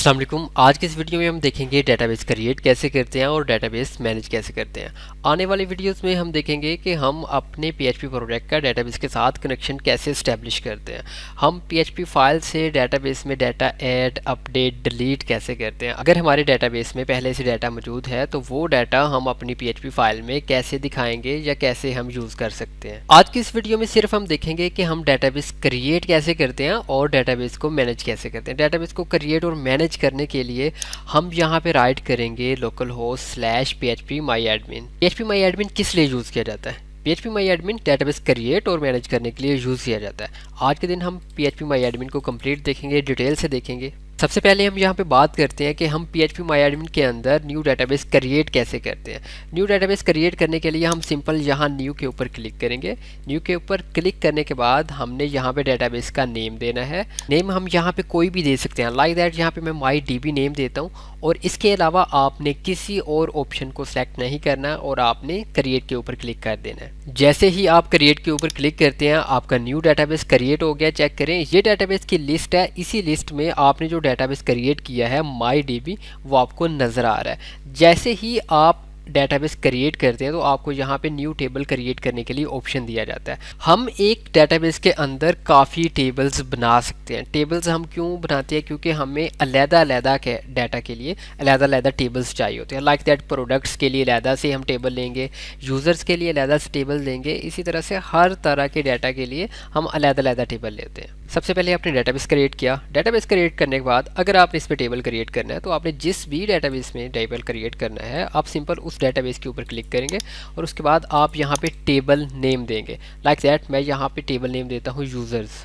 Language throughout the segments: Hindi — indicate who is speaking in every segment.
Speaker 1: अस्सलाम वालेकुम। आज के इस वीडियो में हम देखेंगे डेटाबेस क्रिएट कैसे करते हैं और डेटाबेस मैनेज कैसे करते हैं। आने वाली वीडियोस में हम देखेंगे कि हम अपने PHP प्रोजेक्ट का डेटाबेस के साथ कनेक्शन कैसे इस्टेब्लिश करते हैं। हम PHP फाइल से डेटाबेस में डाटा ऐड, अपडेट, डिलीट कैसे करते हैं। अगर हमारे डेटाबेस में पहले से डाटा मौजूद है तो वो डाटा हम अपनी PHP फाइल में कैसे दिखाएंगे या कैसे हम यूज़ कर सकते हैं। आज की इस वीडियो में सिर्फ हम देखेंगे कि हम डेटाबेस क्रिएट कैसे करते हैं और डेटाबेस को मैनेज कैसे करते हैं। डेटाबेस को क्रिएट और मैनेज करने के लिए हम यहाँ पे राइट करेंगे local host /php myadmin। php myadmin किस लिए यूज़ किया जाता है? PHP myadmin डेटाबेस क्रिएट और मैनेज करने के लिए यूज़ किया जाता है। आज के दिन हम PHP myadmin को कंप्लीट देखेंगे, डिटेल से देखेंगे। सबसे पहले हम यहाँ पे बात करते हैं कि हम PHP myadmin के अंदर न्यू डेटाबेस क्रिएट कैसे करते हैं। न्यू डेटाबेस क्रिएट करने के लिए हम सिंपल यहाँ न्यू के ऊपर क्लिक करेंगे। न्यू के ऊपर क्लिक करने के बाद हमने यहाँ पे डेटाबेस का नेम देना है। नेम हम यहाँ पे कोई भी दे सकते हैं, लाइक दैट यहाँ पे मैं MyDB नेम देता हूँ। और इसके अलावा आपने किसी और ऑप्शन को सेलेक्ट नहीं करना और आपने क्रिएट के ऊपर क्लिक कर देना है। जैसे ही आप क्रिएट के ऊपर क्लिक करते हैं आपका न्यू डेटाबेस क्रिएट हो गया। चेक करें, ये डेटाबेस की लिस्ट है। इसी लिस्ट में आपने जो डेटाबेस क्रिएट किया है MyDB वो आपको नज़र आ रहा है। जैसे ही आप डेटाबेस क्रिएट करते हैं तो आपको यहाँ पे न्यू टेबल क्रिएट करने के लिए ऑप्शन दिया जाता है। हम एक डेटाबेस के अंदर काफ़ी टेबल्स बना सकते हैं। टेबल्स हम क्यों बनाते हैं? क्योंकि हमें अलग-अलग के डाटा के लिए अलग-अलग टेबल्स चाहिए होते हैं। लाइक दैट प्रोडक्ट्स के लिए अलग से हम टेबल लेंगे, यूज़र्स के लिए अलग से टेबल लेंगे। इसी तरह से हर तरह के डाटा के लिए हम अलग-अलग टेबल लेते हैं। सबसे पहले आपने डेटाबेस क्रिएट किया। डेटाबेस क्रिएट करने के बाद अगर आपने इस पर टेबल क्रिएट करना है तो आपने जिस भी डेटाबेस में टेबल क्रिएट करना है आप सिंपल उस डेटाबेस के ऊपर क्लिक करेंगे और उसके बाद आप यहाँ पे टेबल नेम देंगे। लाइक दैट मैं यहाँ पे टेबल नेम देता हूँ यूज़र्स।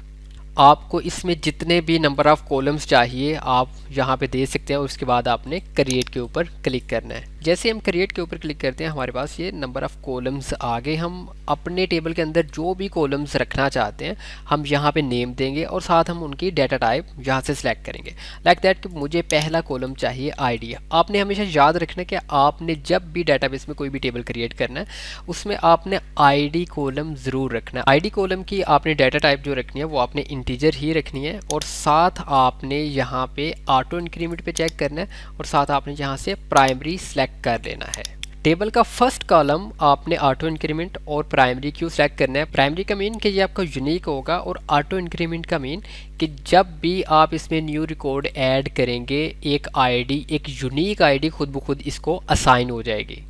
Speaker 1: आपको इसमें जितने भी नंबर ऑफ़ कॉलम्स चाहिए आप यहाँ पे दे सकते हैं और उसके बाद आपने क्रिएट के ऊपर क्लिक करना है। जैसे हम क्रिएट के ऊपर क्लिक करते हैं हमारे पास ये नंबर ऑफ़ कॉलम्स आ गए। हम अपने टेबल के अंदर जो भी कॉलम्स रखना चाहते हैं हम यहाँ पे नेम देंगे और साथ हम उनकी डाटा टाइप यहाँ से सिलेक्ट करेंगे। लाइक दैट कि मुझे पहला कॉलम चाहिए ID। आपने हमेशा याद रखना कि आपने जब भी डेटाबेस में कोई भी टेबल क्रिएट करना है उसमें आपने ID कॉलम ज़रूर रखना है। ID कॉलम की आपने डाटा टाइप जो रखनी है वो आपने इंटीजर ही रखनी है और साथ आपने यहाँ पे ऑटो इंक्रीमेंट पे चेक करना है और साथ आपने यहाँ से प्राइमरी सेलेक्ट कर लेना है। टेबल का फर्स्ट कॉलम आपने ऑटो इंक्रीमेंट और प्राइमरी क्यों सेलेक्ट करना है? प्राइमरी का मीन कि ये आपका यूनिक होगा और ऑटो इंक्रीमेंट का मीन कि जब भी आप इसमें न्यू रिकॉर्ड ऐड करेंगे एक ID, एक यूनिक ID खुद ब खुद इसको असाइन हो जाएगी।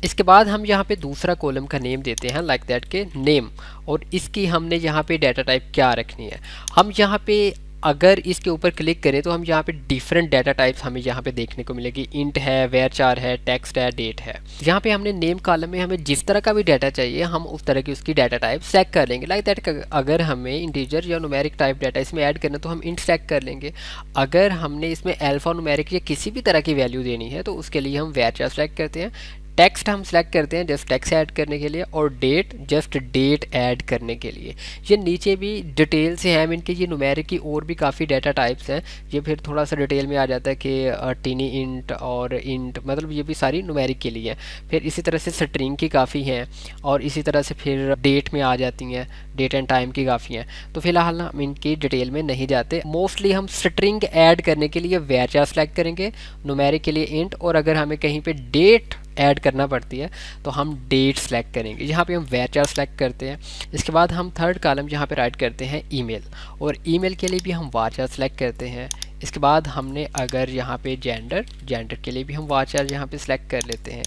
Speaker 1: इसके बाद हम यहाँ पे दूसरा कॉलम का नेम देते हैं लाइक दैट के नेम, और इसकी हमने यहाँ पे डाटा टाइप क्या रखनी है। हम यहाँ पे अगर इसके ऊपर क्लिक करें तो हम यहाँ पे डिफरेंट डाटा टाइप्स हमें यहाँ पे देखने को मिलेगी। इंट है, varchar है, टेक्स्ट है, डेट है। यहाँ पे हमने नेम कॉलम में हमें जिस तरह का भी डाटा चाहिए हम उस तरह की उसकी डाटा टाइप सेलेक्ट कर लेंगे। लाइक दैट अगर हमें इंटीजर या न्यूमेरिक टाइप डाटा इसमें ऐड करना तो हम इंट सेलेक्ट कर लेंगे। अगर हमने इसमें अल्फा न्यूमेरिक या किसी भी तरह की वैल्यू देनी है तो उसके लिए हम varchar सेलेक्ट करते हैं। टेक्स्ट हम सेलेक्ट करते हैं जस्ट टेक्स्ट ऐड करने के लिए और डेट जस्ट डेट ऐड करने के लिए। ये नीचे भी डिटेल से हैं इनके, ये न्यूमेरिक की और भी काफ़ी डाटा टाइप्स हैं। ये फिर थोड़ा सा डिटेल में आ जाता है कि टीनी इंट और इंट, मतलब ये भी सारी न्यूमेरिक के लिए हैं। फिर इसी तरह से स्ट्रिंग की काफ़ी हैं और इसी तरह से फिर डेट में आ जाती हैं, डेट एंड टाइम की काफ़ी हैं। तो फिलहाल हम इनकी डिटेल में नहीं जाते। मोस्टली हम स्ट्रिंग ऐड करने के लिए varchar सेलेक्ट करेंगे, न्यूमेरिक के लिए इंट, और अगर हमें कहीं पे डेट ऐड करना पड़ती है तो हम डेट सेलेक्ट करेंगे। यहाँ पे हम varchar सेलेक्ट करते हैं। इसके बाद हम थर्ड कॉलम यहाँ पे राइट करते हैं ईमेल, और ईमेल के लिए भी हम varchar सेलेक्ट करते हैं। इसके बाद हमने अगर यहाँ पे जेंडर के लिए भी हम varchar यहाँ पे सेलेक्ट कर लेते हैं।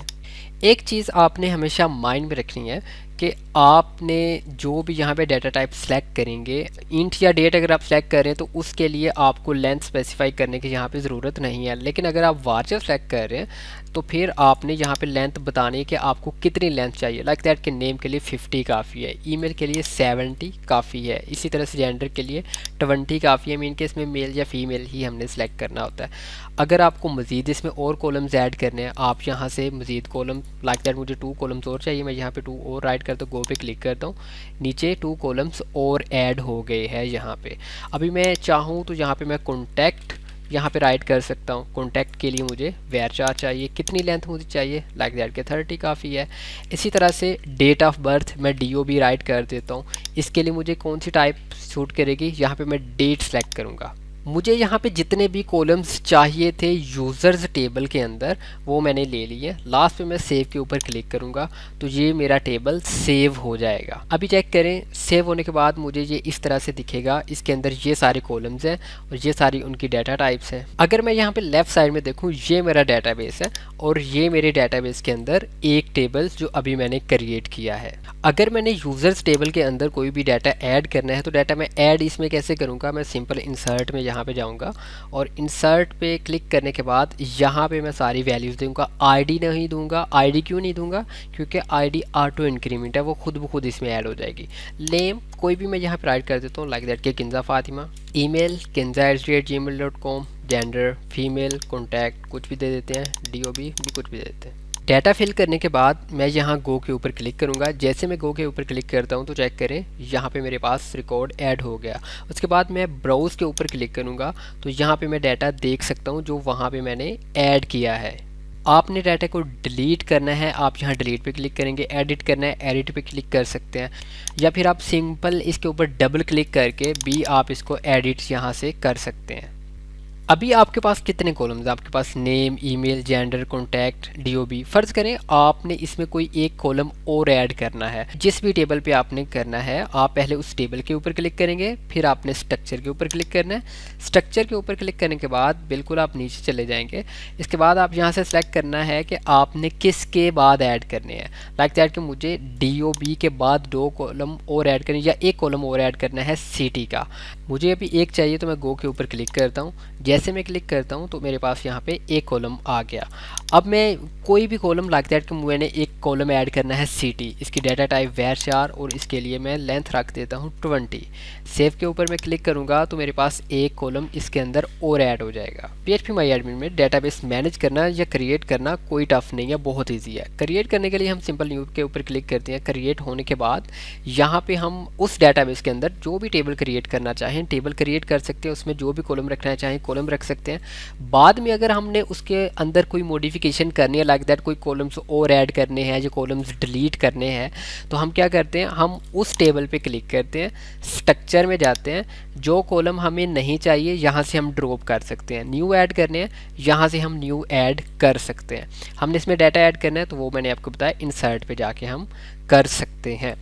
Speaker 1: एक चीज़ आपने हमेशा माइंड में रखनी है कि आपने जो भी यहाँ पे डाटा टाइप सेलेक्ट करेंगे, इंट या डेट अगर आप सेलेक्ट करें तो उसके लिए आपको लेंथ स्पेसिफाई करने की यहाँ पे ज़रूरत नहीं है। लेकिन अगर आप varchar सेलेक्ट कर रहे हैं तो फिर आपने यहाँ पे लेंथ बतानी है कि आपको कितनी लेंथ चाहिए। लाइक दैट के नेम के लिए 50 काफ़ी है, ईमेल के लिए 70 काफ़ी है, इसी तरह से जेंडर के लिए 20 काफ़ी है। मीन के इसमें मेल या फीमेल ही हमने सेलेक्ट करना होता है। अगर आपको मज़ीद इसमें और कॉलम्स ऐड करने हैं आप यहाँ से मज़ीद कॉलम, लाइक दैट मुझे 2 कॉलम्स और चाहिए, मैं यहाँ पे 2 और राइट करता हूँ, गो पे क्लिक करता हूँ, नीचे 2 कॉलम्स और ऐड हो गए हैं यहाँ पे। अभी मैं चाहूँ तो यहाँ पे मैं कॉन्टैक्ट यहाँ पे राइट कर सकता हूँ। कॉन्टैक्ट के लिए मुझे varchar चाहिए, कितनी लेंथ मुझे चाहिए, लाइक दैट के 30 काफ़ी है। इसी तरह से डेट ऑफ बर्थ मैं DOB राइट कर देता हूँ। इसके लिए मुझे कौन सी टाइप सूट करेगी, यहाँ पे मैं डेट सेलेक्ट करूँगा। मुझे यहाँ पे जितने भी कॉलम्स चाहिए थे यूज़र्स टेबल के अंदर वो मैंने ले लिए। लास्ट में मैं सेव के ऊपर क्लिक करूँगा तो ये मेरा टेबल सेव हो जाएगा। अभी चेक करें, सेव होने के बाद मुझे ये इस तरह से दिखेगा। इसके अंदर ये सारे कॉलम्स हैं और ये सारी उनकी डाटा टाइप्स हैं। अगर मैं यहाँ पे लेफ़्ट साइड में देखूँ, ये मेरा डाटाबेस है और ये मेरे डाटाबेस के अंदर एक टेबल जो अभी मैंने क्रिएट किया है। अगर मैंने यूज़र्स टेबल के अंदर कोई भी डाटा ऐड करना है तो डाटा मैं ऐड इसमें कैसे करूँगा, मैं सिंपल इंसर्ट में यहाँ पे जाऊँगा और इंसर्ट पे क्लिक करने के बाद यहाँ पे मैं सारी वैल्यूज़ दूँगा। आईडी नहीं दूँगा। आईडी क्यों नहीं दूँगा, क्योंकि आईडी ऑटो इंक्रीमेंट है, वो खुद ब खुद इसमें ऐड हो जाएगी। नेम कोई भी मैं यहाँ पे राइट कर देता हूँ, लाइक दैट के Kinza Fatima. Email kinza@gmail.com। Gender female. Contact कुछ भी दे देते हैं, DOB भी कुछ भी दे देते हैं। डाटा फिल करने के बाद मैं यहाँ गो के ऊपर क्लिक करूँगा। जैसे मैं गो के ऊपर क्लिक करता हूँ तो चेक करें यहाँ पे मेरे पास रिकॉर्ड ऐड हो गया। उसके बाद मैं ब्राउज़ के ऊपर क्लिक करूँगा तो यहाँ पे मैं डाटा देख सकता हूँ जो वहाँ पे मैंने ऐड किया है। आपने डाटा को डिलीट करना है, आप यहाँ डिलीट पे क्लिक करेंगे। एडिट करना है, एडिट पे क्लिक कर सकते हैं, या फिर आप सिंपल इसके ऊपर डबल क्लिक करके भी आप इसको एडिट यहाँ से कर सकते हैं। अभी आपके पास कितने कॉलम्स हैं? आपके पास name, email, gender, contact, DOB। फ़र्ज़ करें आपने इसमें कोई एक कॉलम और ऐड करना है। जिस भी टेबल पे आपने करना है आप पहले उस टेबल के ऊपर क्लिक करेंगे, फिर आपने स्ट्रक्चर के ऊपर क्लिक करना है। स्ट्रक्चर के ऊपर क्लिक करने के बाद बिल्कुल आप नीचे चले जाएंगे। इसके बाद आप यहाँ से सेलेक्ट करना है कि आपने किसके बाद ऐड करने हैं। लाइक दैट कि मुझे DOB के बाद 2 कॉलम और ऐड करनी, या एक कॉलम और ऐड करना है सिटी का। मुझे अभी एक चाहिए तो मैं गो के ऊपर क्लिक करता हूँ। जैसे मैं क्लिक करता हूँ तो मेरे पास यहाँ पे एक कॉलम आ गया। अब मैं कोई भी कॉलम लाइक दैट कि मैंने एक कॉलम ऐड करना है सिटी, इसकी डाटा टाइप var और इसके लिए मैं लेंथ रख देता हूँ 20। सेव के ऊपर मैं क्लिक करूँगा तो मेरे पास एक कॉलम इसके अंदर और ऐड हो जाएगा। PHPMyAdmin में डाटाबेस मैनेज करना या क्रिएट करना कोई टफ नहीं है, बहुत ईजी है। क्रिएट करने के लिए हम सिंपल न्यू के ऊपर क्लिक करते हैं। क्रिएट होने के बाद यहाँ पे हम उस डाटाबेस के अंदर जो भी टेबल क्रिएट करना चाहें टेबल क्रिएट कर सकते हैं। उसमें जो भी कॉलम रखना चाहें कॉलम रख सकते हैं। बाद में अगर हमने उसके अंदर कोई मॉडिफिकेशन करनी है, लाइक दैट कोई कॉलम्स और ऐड करने हैं या कॉलम्स डिलीट करने हैं, तो हम क्या करते हैं, हम उस टेबल पे क्लिक करते हैं, स्ट्रक्चर में जाते हैं। जो कॉलम हमें नहीं चाहिए यहाँ से हम ड्रॉप कर सकते हैं। न्यू ऐड करने हैं, यहाँ से हम न्यू ऐड कर सकते हैं। हमने इसमें डाटा ऐड करना है तो वो मैंने आपको बताया इंसर्ट पे जाके हम कर सकते हैं।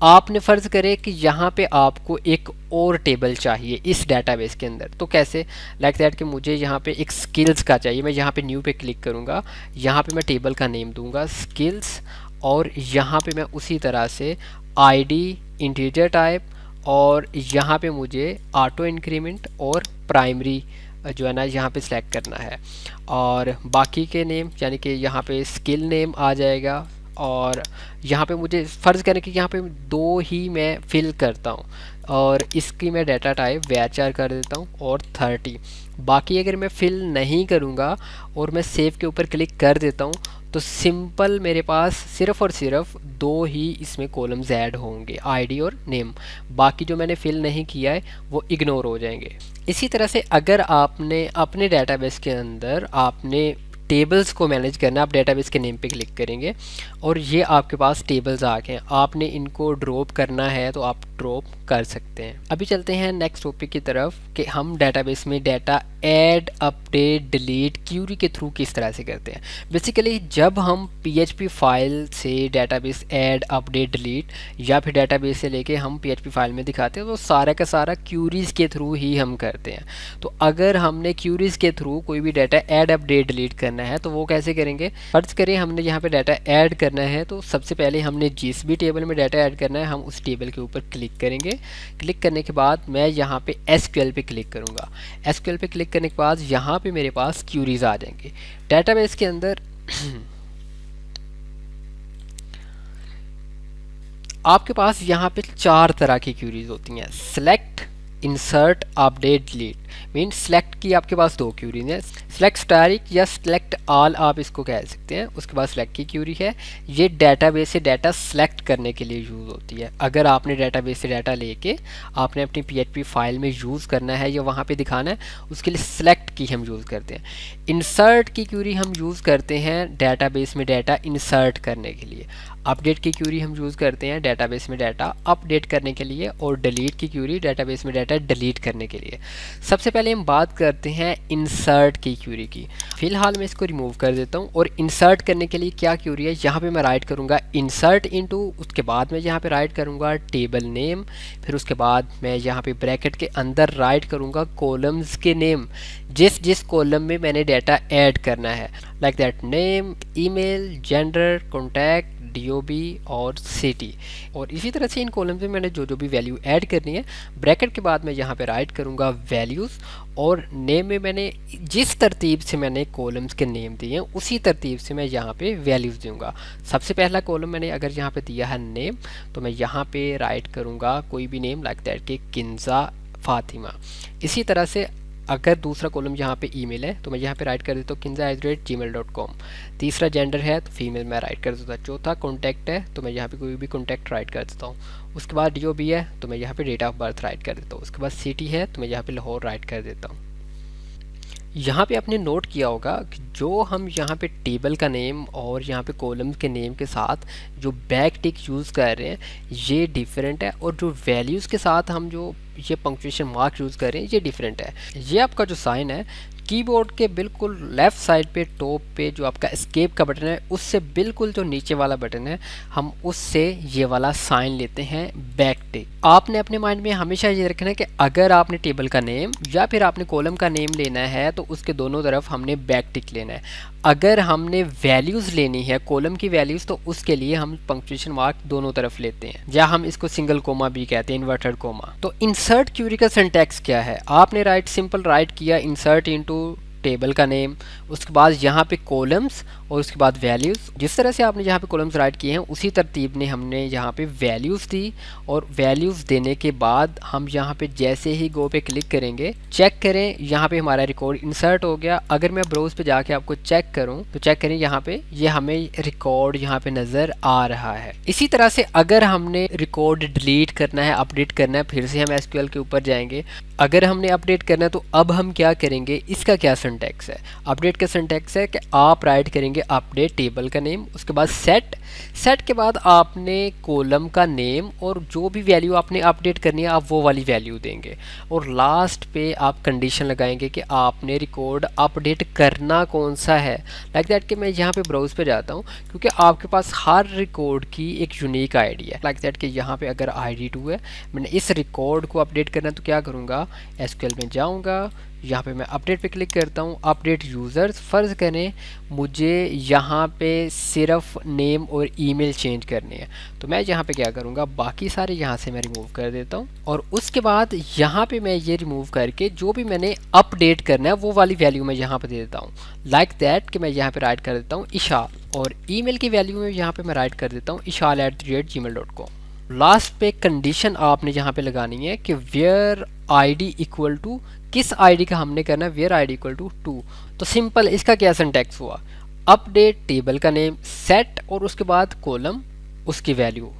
Speaker 1: आपने फ़र्ज़ करें कि यहाँ पे आपको एक और टेबल चाहिए इस डाटाबेस के अंदर, तो कैसे, लाइक दैट कि मुझे यहाँ पे एक स्किल्स का चाहिए। मैं यहाँ पे न्यू पे क्लिक करूँगा, यहाँ पे मैं टेबल का नेम दूंगा स्किल्स, और यहाँ पे मैं उसी तरह से आईडी, इंटीजर टाइप, और यहाँ पे मुझे ऑटो इंक्रीमेंट और प्राइमरी जो है ना यहाँ पे सिलेक्ट करना है। और बाकी के नेम यानी कि यहाँ पे स्किल नेम आ जाएगा। और यहाँ पे मुझे फ़र्ज़ करें कि यहाँ पे 2 ही मैं फिल करता हूँ और इसकी मैं डाटा टाइप var कर देता हूँ और 30। बाकी अगर मैं फिल नहीं करूँगा और मैं सेव के ऊपर क्लिक कर देता हूँ तो सिंपल मेरे पास सिर्फ़ और सिर्फ 2 ही इसमें कॉलम्स ऐड होंगे, आईडी और नेम। बाकी जो मैंने फिल नहीं किया है वो इग्नोर हो जाएंगे। इसी तरह से अगर आपने अपने डाटाबेस के अंदर आपने टेबल्स को मैनेज करना, आप डाटाबेस के नेम पे क्लिक करेंगे और ये आपके पास टेबल्स आ गए हैं। आपने इनको ड्रॉप करना है तो आप ड्रॉप कर सकते हैं। अभी चलते हैं नेक्स्ट टॉपिक की तरफ कि हम डाटाबेस में data add, update, delete query के थ्रू किस तरह से करते हैं। बेसिकली जब हम PHP फाइल से डाटाबेस ऐड, अपडेट, डिलीट या फिर डाटाबेस से लेके हम PHP फाइल में दिखाते हैं तो सारा का सारा क्यूरीज़ के थ्रू ही हम करते हैं। तो अगर हमने क्यूरीज़ के थ्रू कोई भी डाटा ऐड, अपडेट, डिलीट करना है तो वो कैसे करेंगे। फर्ज करें हमने यहाँ पे डाटा ऐड करना है तो सबसे पहले हमने जिस भी टेबल में डाटा ऐड करना है हम उस टेबल के ऊपर क्लिक करेंगे। क्लिक करने के बाद मैं यहाँ पे SQL पे क्लिक करूँगा। SQL पे क्लिक करने के बाद यहाँ पे मेरे पास क्यूरीज आ जाएंगे। डाटाबेस के अंदर आपके पास यहाँ पे 4 तरह की क्यूरीज होती हैं। Select, insert, update, delete. Mean select की आपके पास 2 क्यूरीज हैं, सेलेक्ट स्टैटिक या सेलेक्ट ऑल आप इसको कह सकते हैं। उसके बाद सेलेक्ट की क्यूरी है, ये डाटाबेस से डाटा सेलेक्ट करने के लिए यूज़ होती है। अगर आपने डाटाबेस से डाटा लेके आपने अपनी PHP फाइल में यूज़ करना है या वहाँ पे दिखाना है, उसके लिए सेलेक्ट की हम यूज़ करते हैं। इंसर्ट की क्यूरी हम यूज़ करते हैं डाटाबेस में डाटा इंसर्ट करने के लिए। अपडेट की क्यूरी हम यूज़ करते हैं डाटाबेस में डाटा अपडेट करने के लिए, और डिलीट की क्यूरी डाटाबेस में डाटा डिलीट करने के लिए। सबसे सबसे पहले हम बात करते हैं इंसर्ट की क्यूरी की। फिलहाल मैं इसको रिमूव कर देता हूँ और इंसर्ट करने के लिए क्या क्यूरी है, यहाँ पे मैं राइट करूँगा इंसर्ट इनटू, उसके बाद मैं यहाँ पे राइट करूँगा टेबल नेम, फिर उसके बाद मैं यहाँ पे ब्रैकेट के अंदर राइट करूँगा कॉलम्स के नेम, जिस जिस कॉलम में मैंने डाटा ऐड करना है, like that name, email, gender, contact, DOB और सिटी। और इसी तरह से इन कॉलम्स में मैंने जो जो भी वैल्यू ऐड करनी है, ब्रैकेट के बाद मैं यहाँ पे राइट करूँगा वैल्यूज़, और नेम में मैंने जिस तरतीब से मैंने कॉलम्स के नेम दिए हैं उसी तरतीब से मैं यहाँ पे वैल्यूज़ दूंगा। सबसे पहला कॉलम मैंने अगर यहाँ पे दिया है नेम, तो मैं यहाँ पे राइट करूँगा कोई भी नेम, लाइक दैट के किंजा फातिमा। इसी तरह से अगर दूसरा कॉलम यहाँ पे ईमेल है तो मैं यहाँ पे राइट कर देता हूँ kinza@gmail.com। तीसरा जेंडर है तो फीमेल मैं राइट कर देता हूँ। चौथा कॉन्टैक्ट है तो मैं यहाँ पे कोई भी कॉन्टैक्ट राइट कर देता हूँ। उसके बाद डीओबी है तो मैं यहाँ पे डेट ऑफ बर्थ राइट कर देता हूँ। उसके बाद सिटी है तो मैं यहाँ पे लाहौर राइट कर देता हूँ। यहाँ पे आपने नोट किया होगा कि जो हम यहाँ पे टेबल का नेम और यहाँ पे कॉलम के नेम के साथ जो बैक टिक यूज़ कर रहे हैं ये डिफरेंट है, और जो वैल्यूज़ के साथ हम जो ये पंक्चुएशन मार्क यूज़ कर रहे हैं ये डिफरेंट है। ये आपका जो साइन है कीबोर्ड के बिल्कुल लेफ़्ट साइड पे टॉप पे जो आपका एस्केप का बटन है उससे बिल्कुल जो नीचे वाला बटन है हम उससे ये वाला साइन लेते हैं बैक टिक। आपने अपने माइंड में हमेशा ये रखना है कि अगर आपने टेबल का नेम या फिर आपने कॉलम का नेम लेना है तो उसके दोनों तरफ हमने बैक टिक लेना है। अगर हमने वैल्यूज़ लेनी है कॉलम की वैल्यूज़ तो उसके लिए हम पंक्चुएशन मार्क दोनों तरफ लेते हैं, या हम इसको सिंगल कोमा भी कहते हैं, इन्वर्टेड कोमा। तो इंसर्ट क्यूरी का सिंटैक्स क्या है, आपने राइट सिंपल राइट किया इंसर्ट इनटू टेबल का नेम, उसके बाद यहाँ पे कॉलम्स और उसके बाद वैल्यूज़। जिस तरह से आपने यहाँ पे कॉलम्स राइट किए हैं उसी तरतीब ने हमने यहाँ पे वैल्यूज़ दी, और वैल्यूज़ देने के बाद हम यहाँ पे जैसे ही गो पे क्लिक करेंगे चेक करें यहाँ पे हमारा रिकॉर्ड इंसर्ट हो गया। अगर मैं ब्राउज़ पे जाके आपको चेक करूँ तो चेक करें यहाँ पे ये हमें रिकॉर्ड यहाँ पे नज़र आ रहा है। इसी तरह से अगर हमने रिकॉर्ड डिलीट करना है, अपडेट करना है, फिर से हम एसक्यूएल के ऊपर जाएंगे। अगर हमने अपडेट करना है तो अब हम क्या करेंगे, इसका क्या सिंटैक्स है। अपडेट का सिंटैक्स है कि आप राइट करेंगे अपडेट टेबल का नेम, उसके बाद सेट के बाद आपने कॉलम का नेम और जो भी वैल्यू आपने अपडेट करनी है आप वो वाली वैल्यू देंगे, और लास्ट पे आप कंडीशन लगाएंगे कि आपने रिकॉर्ड अपडेट करना कौन सा है। लाइक दैट कि मैं यहाँ पे ब्राउज़ पे जाता हूँ क्योंकि आपके पास हर रिकॉर्ड की एक यूनिक आईडी है। लाइक दैट कि यहाँ पे अगर ID 2 है, मैंने इस रिकॉर्ड को अपडेट करना है तो क्या करूँगा, एसक्यूएल में जाऊँगा, यहाँ पे मैं अपडेट पे क्लिक करता हूँ, अपडेट यूज़र्स। फ़र्ज़ करें मुझे यहाँ पे सिर्फ नेम और ईमेल चेंज करने हैं तो मैं यहाँ पे क्या करूँगा, बाकी सारे यहाँ से मैं रिमूव कर देता हूँ, और उसके बाद यहाँ पे मैं ये रिमूव करके जो भी मैंने अपडेट करना है वो वाली वैल्यू मैं यहाँ पे दे देता हूँ। लाइक दैट कि मैं यहाँ पे राइट कर देता हूँ इशाल, और ईमेल की वैल्यू में यहाँ पे मैं राइट कर देता हूँ ishal@gmail.com। लास्ट पे कंडीशन आपने यहाँ पे लगानी है कि वेयर ID इक्वल टू, किस ID का हमने करना है, वेयर ID इक्वल टू 2। तो सिंपल इसका क्या सिंटैक्स हुआ, अपडेट टेबल का नेम, सेट और उसके बाद कॉलम उसकी वैल्यू,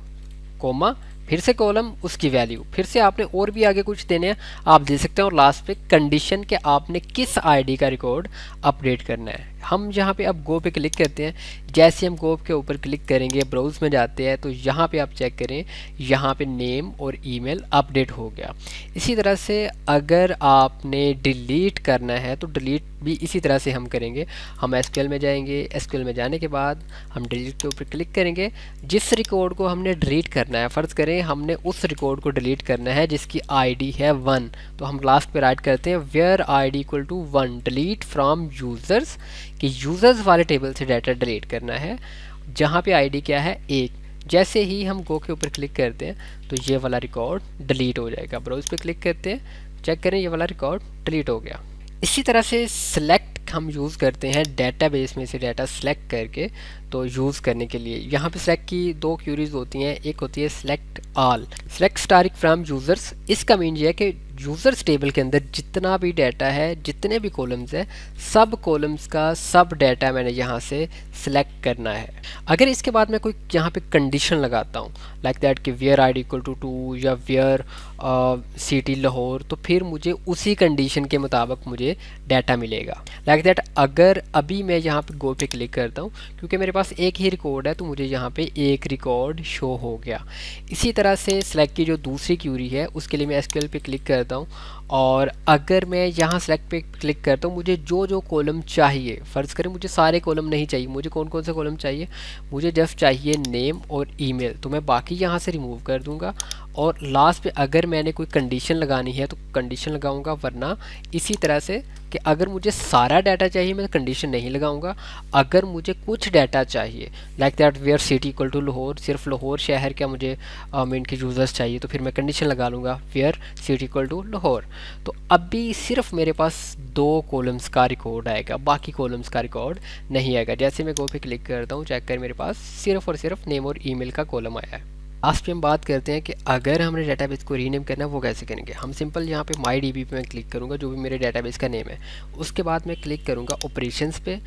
Speaker 1: कोमा, फिर से कॉलम उसकी वैल्यू, फिर से आपने और भी आगे कुछ देने हैं आप दे सकते हैं, और लास्ट पे कंडीशन के आपने किस ID का रिकॉर्ड अपडेट करना है। हम यहाँ पे अब गो पे क्लिक करते हैं। जैसे हम गो के ऊपर क्लिक करेंगे ब्राउज़ में जाते हैं तो यहाँ पे आप चेक करें यहाँ पे नेम और ईमेल अपडेट हो गया। इसी तरह से अगर आपने डिलीट करना है तो डिलीट भी इसी तरह से हम करेंगे। हम एसक्यूएल में जाएंगे, एसक्यूएल में जाने के बाद हम डिलीट के ऊपर क्लिक करेंगे। जिस रिकॉर्ड को हमने डिलीट करना है, फ़र्ज़ करें हमने उस रिकॉर्ड को डिलीट करना है जिसकी ID है 1, तो हम लास्ट पे राइट करते हैं where ID equal to 1 delete from users, कि यूज़र्स वाले टेबल से डाटा डिलीट करना है जहाँ पे ID क्या है 1। जैसे ही हम गो के ऊपर क्लिक करते हैं तो ये वाला रिकॉर्ड डिलीट हो जाएगा। ब्राउज़ पे क्लिक करते हैं, चेक करें ये वाला रिकॉर्ड डिलीट हो गया। इसी तरह से सिलेक्ट हम यूज़ करते हैं डेटाबेस में से डाटा सेलेक्ट करके, तो यूज़ करने के लिए यहाँ पे सिलेक्ट की दो क्यूरीज होती हैं, एक होती है select all, select asterisk from users. इसका मीन ये है कि यूज़र्स टेबल के अंदर जितना भी डाटा है, जितने भी कॉलम्स है, सब कॉलम्स का सब डाटा मैंने यहाँ से सिलेक्ट करना है। अगर इसके बाद मैं कोई यहाँ पे कंडीशन लगाता हूँ लाइक दैट कि वेयर ID इक्वल टू 2 या वेयर सिटी लाहौर, तो फिर मुझे उसी कंडीशन के मुताबिक मुझे डाटा मिलेगा। लाइक दैट अगर अभी मैं यहाँ पे गो पे क्लिक करता हूँ, क्योंकि मेरे पास एक ही रिकॉर्ड है तो मुझे यहाँ पे एक रिकॉर्ड शो हो गया। इसी तरह से सिलेक्ट की जो दूसरी क्यूरी है उसके लिए मैं एसक्यूएल पे क्लिक करता हूँ और अगर मैं यहाँ सेलेक्ट पे क्लिक करता हूँ, मुझे जो जो कॉलम चाहिए, फ़र्ज़ करें मुझे सारे कॉलम नहीं चाहिए, मुझे कौन कौन से कॉलम चाहिए, मुझे जस्ट चाहिए नेम और ईमेल, तो मैं बाकी यहाँ से रिमूव कर दूँगा। और लास्ट पे अगर मैंने कोई कंडीशन लगानी है तो कंडीशन लगाऊंगा, वरना इसी तरह से कि अगर मुझे सारा डाटा चाहिए मैं कंडीशन नहीं लगाऊंगा। अगर मुझे कुछ डाटा चाहिए like that where city equal to Lahore, सिर्फ लाहौर शहर का मुझे इनके यूज़र्स चाहिए, तो फिर मैं कंडीशन लगा लूँगा where city equal to Lahore. तो अभी सिर्फ मेरे पास 2 कॉलम्स का रिकॉर्ड आएगा, बाकी कॉलम्स का रिकॉर्ड नहीं आएगा। जैसे मैं गो पे क्लिक करता हूँ, चेक कर मेरे पास सिर्फ और सिर्फ नेम और ईमेल का कॉलम आया है। लास्ट पे हम बात करते हैं कि अगर हमने डेटाबेस को रीनेम करना है वो कैसे करेंगे। हम सिंपल यहाँ पे माई डी बी पे मैं क्लिक करूँगा, जो भी मेरे डेटाबेस का नेम है। उसके बाद मैं क्लिक करूँगा ऑपरेशंस पे,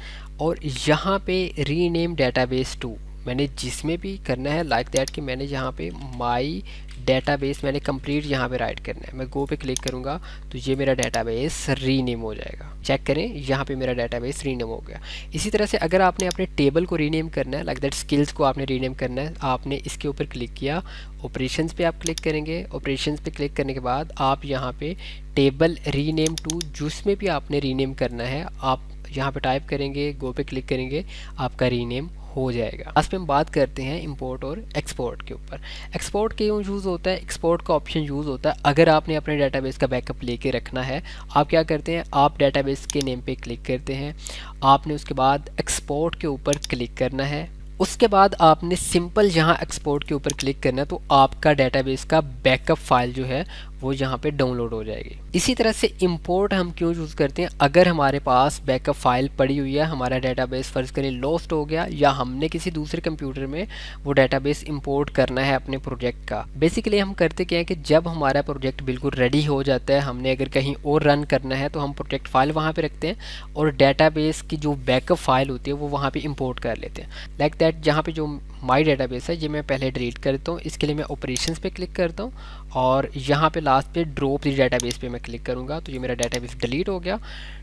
Speaker 1: और यहाँ पे रीनेम डेटाबेस टू मैंने जिसमें भी करना है लाइक दैट कि मैंने यहाँ पे माई डेटाबेस मैंने कंप्लीट यहाँ पे राइट करना है। मैं गो पे क्लिक करूँगा तो ये मेरा डेटाबेस रीनेम हो जाएगा। चेक करें, यहाँ पे मेरा डेटाबेस रीनेम हो गया। इसी तरह से अगर आपने अपने टेबल को रीनेम करना है लाइक दैट स्किल्स को आपने रीनेम करना है, आपने इसके ऊपर क्लिक किया, ऑपरेशंस पे आप क्लिक करेंगे। ऑपरेशंस पे क्लिक करने के बाद आप यहाँ पे टेबल रीनेम टू जिसमें भी आपने रीनेम करना है आप यहाँ पे टाइप करेंगे, गो पे क्लिक करेंगे, आपका रीनेम हो जाएगा। आज पे हम बात करते हैं इंपोर्ट और एक्सपोर्ट के ऊपर। एक्सपोर्ट क्यों यूज़ होता है, एक्सपोर्ट का ऑप्शन यूज़ होता है अगर आपने अपने डेटाबेस का बैकअप लेके रखना है। आप क्या करते हैं, आप डेटाबेस के नेम पे क्लिक करते हैं, आपने उसके बाद एक्सपोर्ट के ऊपर क्लिक करना है, उसके बाद आपने सिंपल यहाँ एक्सपोर्ट के ऊपर क्लिक करना है, तो आपका डेटाबेस का बैकअप फाइल जो है वो यहाँ पे डाउनलोड हो जाएगी। इसी तरह से इंपोर्ट हम क्यों यूज़ करते हैं, अगर हमारे पास बैकअप फाइल पड़ी हुई है, हमारा डेटाबेस फ़र्ज़ करें लॉस्ट हो गया, या हमने किसी दूसरे कंप्यूटर में वो डेटाबेस इंपोर्ट करना है अपने प्रोजेक्ट का। बेसिकली हम करते क्या है कि जब हमारा प्रोजेक्ट बिल्कुल रेडी हो जाता है, हमने अगर कहीं और रन करना है तो हम प्रोजेक्ट फाइल वहाँ पर रखते हैं और डेटाबेस की जो बैकअप फाइल होती है वो वहाँ पर इंपोर्ट कर लेते हैं। लाइक दैट जहाँ पे जो माई डेटाबेस है ये मैं पहले डिलीट करता हूँ। इसके लिए मैं ऑपरेशंस पे क्लिक करता हूँ और यहाँ पे लास्ट पे ड्रॉप द डेटाबेस पे मैं क्लिक करूँगा, तो ये मेरा डेटाबेस डिलीट हो गया।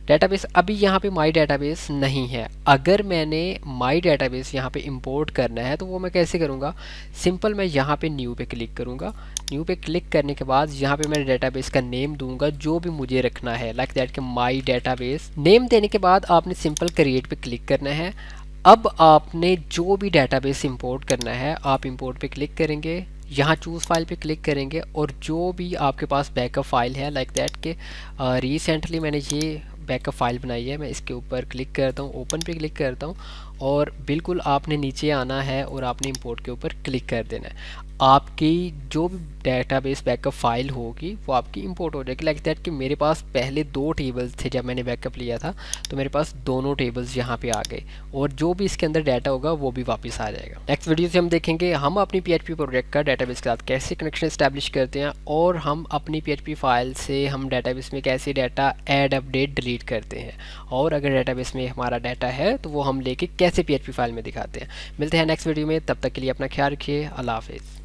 Speaker 1: डेटाबेस अभी यहाँ पे माई डेटाबेस नहीं है। अगर मैंने माई डेटाबेस यहाँ पे इंपोर्ट करना है तो वो मैं कैसे करूँगा, सिंपल मैं यहाँ पे न्यू पे क्लिक करूँगा। न्यू पे क्लिक करने के बाद यहाँ पे मैं डेटाबेस का नेम दूंगा जो भी मुझे रखना है, लाइक दैट के माई डेटाबेस। नेम देने के बाद आपने सिंपल क्रिएट पे क्लिक करना है। अब आपने जो भी डेटाबेस इंपोर्ट करना है आप इंपोर्ट पे क्लिक करेंगे, यहाँ चूज़ फाइल पे क्लिक करेंगे, और जो भी आपके पास बैकअप फाइल है लाइक दैट के रिसेंटली मैंने ये बैकअप फाइल बनाई है, मैं इसके ऊपर क्लिक करता हूँ, ओपन पे क्लिक करता हूँ, और बिल्कुल आपने नीचे आना है और आपने इंपोर्ट के ऊपर क्लिक कर देना है। आपकी जो भी डेटाबेस बैकअप फाइल होगी वो आपकी इंपोर्ट हो जाएगी। लाइक दैट कि मेरे पास पहले 2 टेबल्स थे जब मैंने बैकअप लिया था, तो मेरे पास दोनों टेबल्स यहाँ पे आ गए और जो भी इसके अंदर डाटा होगा वो भी वापस आ जाएगा। नेक्स्ट वीडियो से हम देखेंगे हम अपनी PHP प्रोजेक्ट का डेटाबेस के साथ कैसे कनेक्शन इस्टेब्लिश करते हैं, और हम अपनी PHP फाइल से हम डेटाबेस में कैसे डाटा ऐड अपडेट डिलीट करते हैं, और अगर डेटाबेस में हमारा डाटा है तो वो हम लेके कैसे PHP फाइल में दिखाते हैं। मिलते हैं नेक्स्ट वीडियो में, तब तक के लिए अपना ख्याल रखिए। अल्लाह हाफिज़।